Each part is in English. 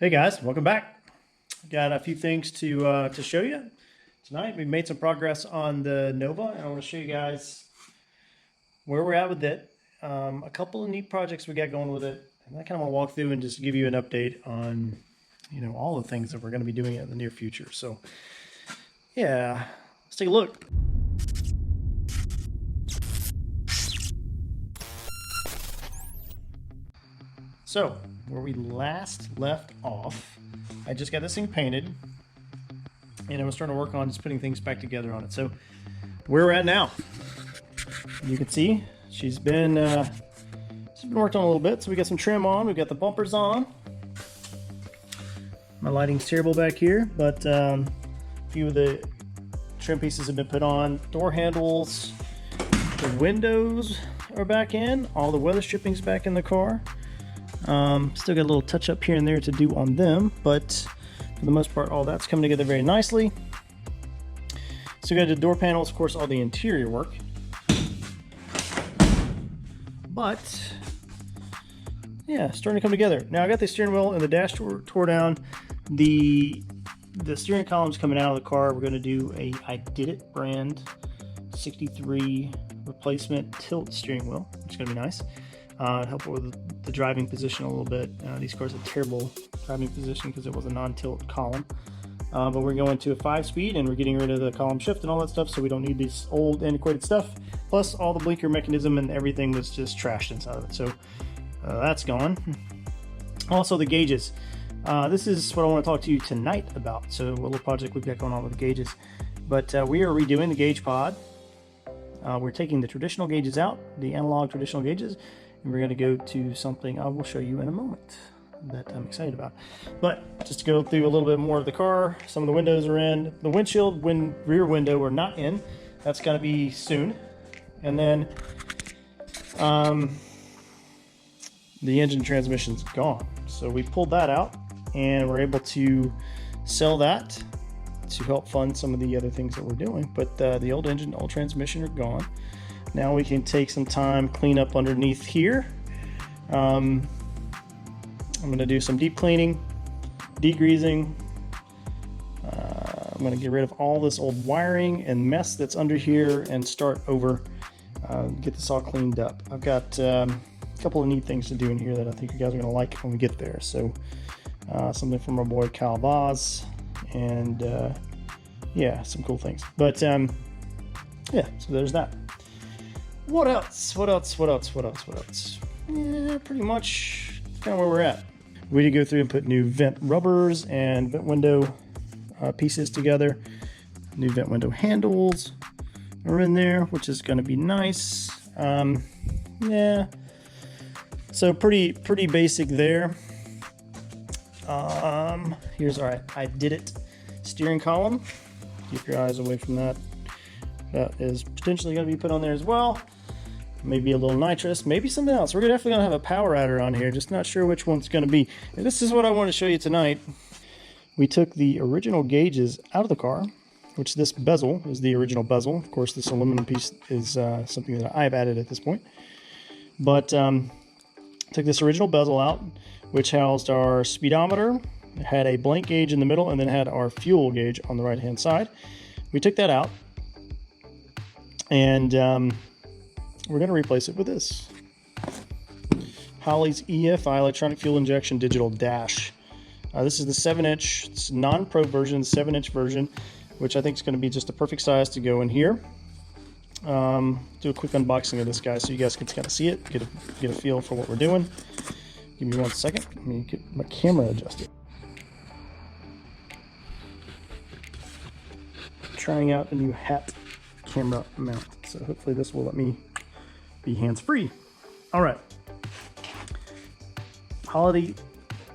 Hey guys, welcome back. Got a few things to show you tonight. We've made some progress on the Nova, and I want to show you guys where we're at with it. A couple of neat projects we got going with it, and I kind of want to walk through and just give you an update on, all the things that we're going to be doing in the near future. So, yeah, let's take a look. So, where we last left off, I just got this thing painted, and I was starting to work on just putting things back together on it. So, where we're at now, you can see she's been worked on a little bit. So we got some trim on, we got the bumpers on. My lighting's terrible back here, but a few of the trim pieces have been put on. Door handles, the windows are back in, all the weather stripping's back in the car. Still got a little touch up here and there to do on them, but for the most part, all that's coming together very nicely. So we got the door panels, of course, all the interior work. But yeah, starting to come together. Now I got the steering wheel and the dash tore down. The steering column's coming out of the car. We're going to do a I Did It brand 63 replacement tilt steering wheel, which is going to be nice. Help with the driving position a little bit. These cars had terrible driving position because it was a non-tilt column. But we're going to a 5-speed, and we're getting rid of the column shift and all that stuff, so we don't need this old antiquated stuff. Plus all the blinker mechanism and everything was just trashed inside of it. So that's gone. Also the gauges. This is what I want to talk to you tonight about. So a little project we've got going on with the gauges. But we are redoing the gauge pod. We're taking the traditional gauges out, the analog traditional gauges, and we're going to go to something I will show you in a moment that I'm excited about. But just to go through a little bit more of the car, some of the windows are in. The windshield, rear window are not in. That's going to be soon. And then the engine transmission's gone. So we pulled that out, and we're able to sell that to help fund some of the other things that we're doing. But the old engine, old transmission are gone. Now we can take some time, clean up underneath here. I'm going to do some deep cleaning, degreasing. I'm going to get rid of all this old wiring and mess that's under here and start over, get this all cleaned up. I've got a couple of neat things to do in here that I think you guys are going to like when we get there. So something from our boy Cal Vaz, and yeah, some cool things. But yeah, so there's that. What else? Yeah, pretty much kind of where we're at. We did go through and put new vent rubbers and vent window pieces together. New vent window handles are in there, which is going to be nice. Yeah, so pretty basic there. Here's our I Did It steering column. Keep your eyes away from that. That is potentially going to be put on there as well. Maybe a little nitrous, maybe something else. We're definitely going to have a power adder on here, just not sure which one's going to be. And this is what I want to show you tonight. We took the original gauges out of the car, which this bezel is the original bezel. Of course, this aluminum piece is something that I've added at this point. But took this original bezel out, which housed our speedometer. It had a blank gauge in the middle, and then had our fuel gauge on the right-hand side. We took that out, and we're going to replace it with this. Holley's EFI electronic fuel injection digital dash. This is the 7-inch, it's non-pro version, 7-inch version, which I think is going to be just a perfect size to go in here. Do a quick unboxing of this guy so you guys can kind of see it, get a feel for what we're doing. Give me 1 second. Let me get my camera adjusted. Trying out a new hat camera mount, so hopefully this will let me be hands-free. All right. Holley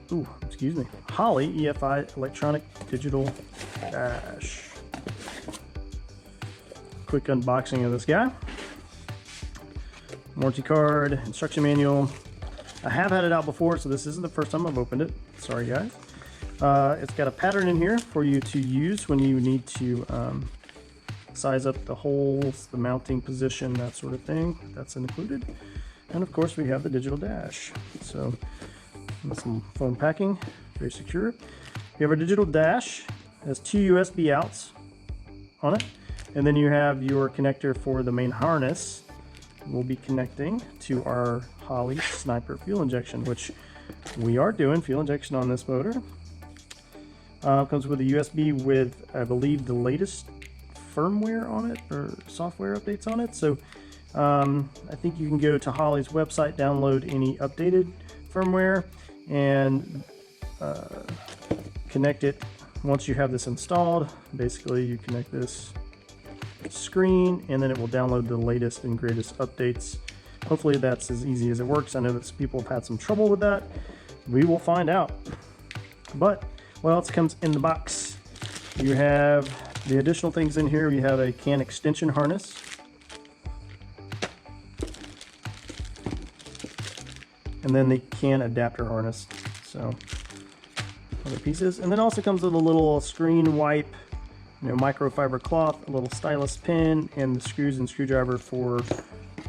EFI electronic digital dash. Quick unboxing of this guy. Warranty card, instruction manual. I have had it out before, so this isn't the first time I've opened it. Sorry, guys. It's got a pattern in here for you to use when you need to size up the holes, the mounting position, that sort of thing. That's included. And of course we have the digital dash. So some foam packing, very secure. You have a digital dash. It has 2 USB outs on it. And then you have your connector for the main harness. We'll be connecting to our Holley Sniper fuel injection, which we are doing fuel injection on this motor. Comes with a USB with, I believe, the latest firmware on it or software updates on it. So I think you can go to Holley's website, download any updated firmware, and connect it. Once you have this installed, basically you connect this screen and then it will download the latest and greatest updates. Hopefully that's as easy as it works. I know that people have had some trouble with that. We will find out. But what else comes in the box? You have the additional things in here. You have a can extension harness. And then the can adapter harness. So other pieces. And then also comes with a little screen wipe, microfiber cloth, a little stylus pin, and the screws and screwdriver for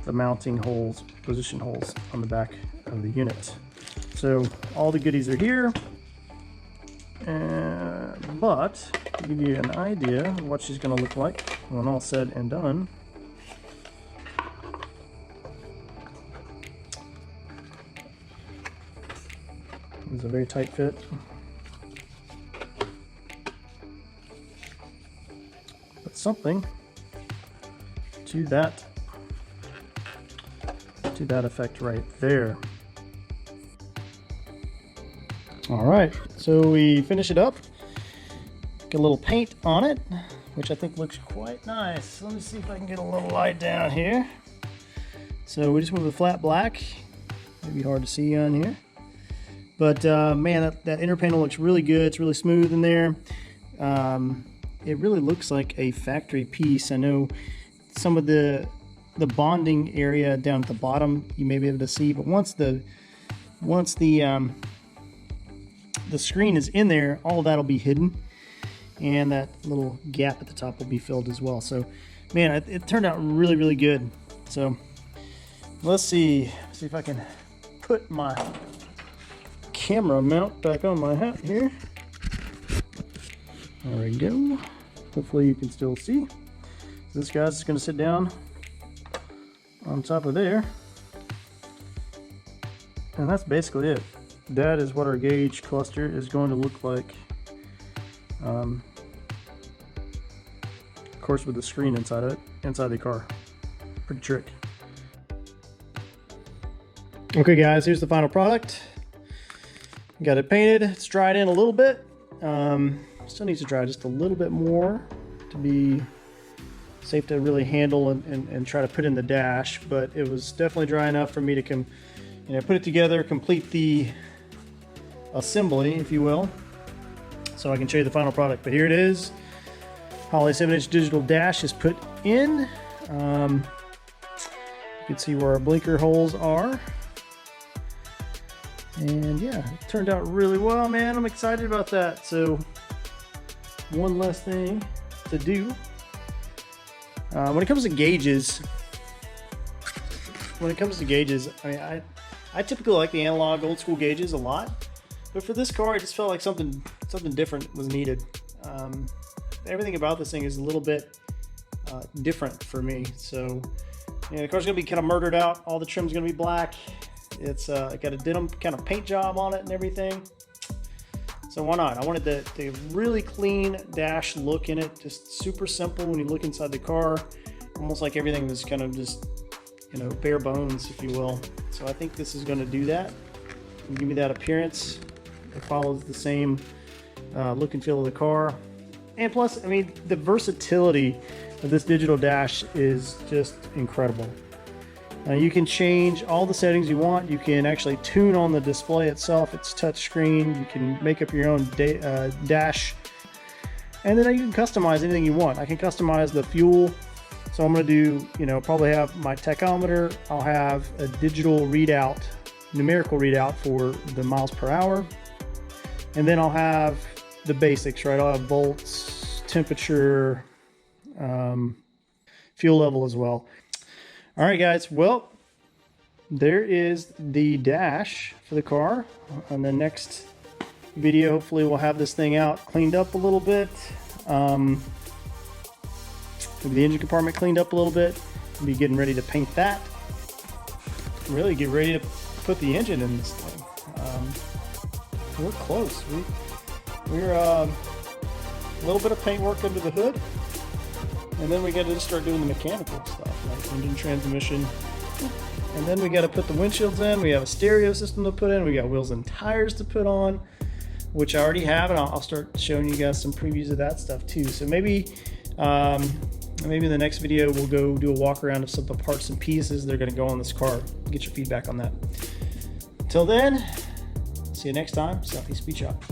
the mounting holes, position holes on the back of the unit. So all the goodies are here. But to give you an idea of what she's going to look like when all said and done, it's a very tight fit. But something to that effect right there. All right, so we finish it up. Get a little paint on it, which I think looks quite nice. Let me see if I can get a little light down here. So we just went with flat black. Maybe hard to see on here. But man, that inner panel looks really good. It's really smooth in there. It really looks like a factory piece. I know some of the bonding area down at the bottom you may be able to see, but once the screen is in there, all of that will be hidden, and that little gap at the top will be filled as well. So man, it turned out really, really good. So let's see if I can put my camera mount back on my hat here. There we go. Hopefully you can still see. So this guy's just going to sit down on top of there, and that's basically it. That is what our gauge cluster is going to look like. Of course, with the screen inside it, inside the car. Pretty trick. Okay guys, here's the final product. Got it painted, it's dried in a little bit. Still needs to dry just a little bit more to be safe to really handle and try to put in the dash, but it was definitely dry enough for me to put it together, complete the assembly, if you will, so I can show you the final product. But here it is. Holley 7-inch digital dash is put in. You can see where our blinker holes are. And yeah, it turned out really well, man. I'm excited about that. So one less thing to do. When it comes to gauges, I mean, I typically like the analog old school gauges a lot, but for this car, I just felt like something different was needed. Everything about this thing is a little bit different for me. So the car's gonna be kind of murdered out. All the trim's gonna be black. It's got a denim kind of paint job on it and everything. So why not? I wanted the really clean dash look in it, just super simple when you look inside the car, almost like everything was kind of just, bare bones, if you will. So I think this is going to do that and give me that appearance. It follows the same look and feel of the car. And plus, I mean, the versatility of this digital dash is just incredible. You can change all the settings you want. You can actually tune on the display itself. It's touch screen. You can make up your own dash. And then you can customize anything you want. I can customize the fuel. So I'm going to do, probably have my tachometer. I'll have a digital readout, numerical readout for the miles per hour. And then I'll have the basics, right? I'll have volts, temperature, fuel level as well. All right, guys. Well, there is the dash for the car. On the next video, hopefully we'll have this thing out cleaned up a little bit. Maybe the engine compartment cleaned up a little bit. We'll be getting ready to paint that. Really get ready to put the engine in this thing. We're close. We're a little bit of paint work under the hood, and then we got to start doing the mechanical stuff like engine, transmission, and then we got to put the windshields in. We have a stereo system to put in. We got wheels and tires to put on, which I already have, and I'll start showing you guys some previews of that stuff too. So maybe in the next video we'll go do a walk around of some of the parts and pieces that are going to go on this car. Get your feedback on that. Till then, see you next time. Southeast Beach out.